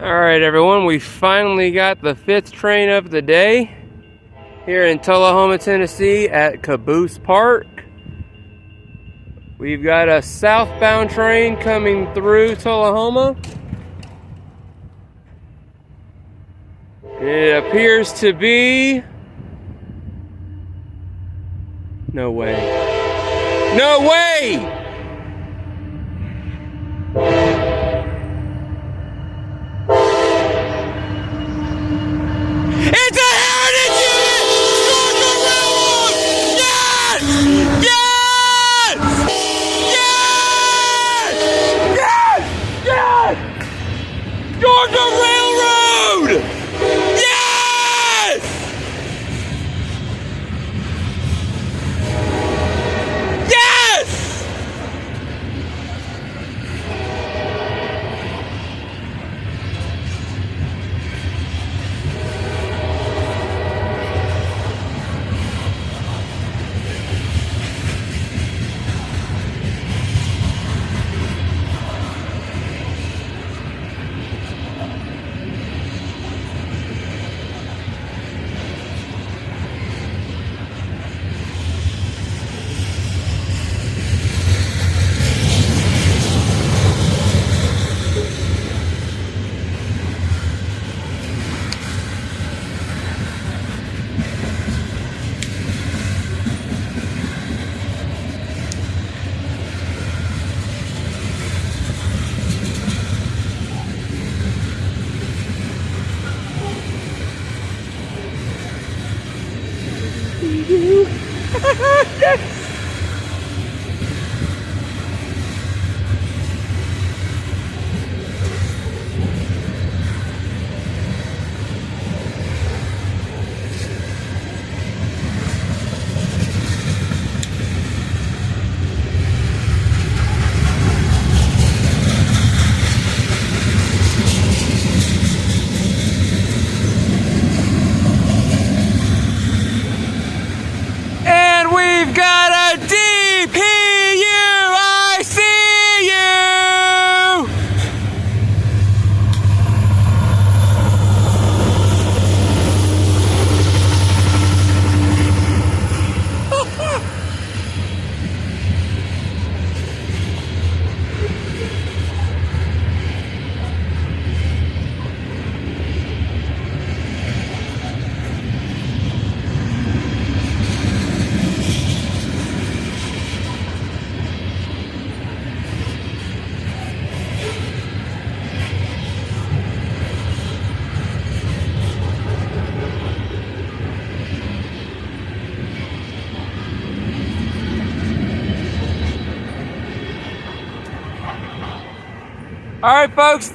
Alright everyone, we finally got the 5th train of the day here in Tullahoma, Tennessee at Caboose Park. We've got a southbound train coming through Tullahoma. It appears to be... No way. No way! It's a heritage unit! Georgia Railroad! Yes! Yes! Yes! Yes! Yes! Georgia Railroad! Yes! Yes! And we've got a DPU! I see you! Alright folks,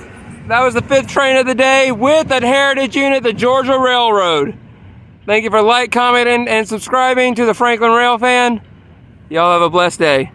that was the 5th train of the day with a heritage unit, the Georgia Railroad. Thank you for commenting, and subscribing to the Franklin Rail Fan. Y'all have a blessed day.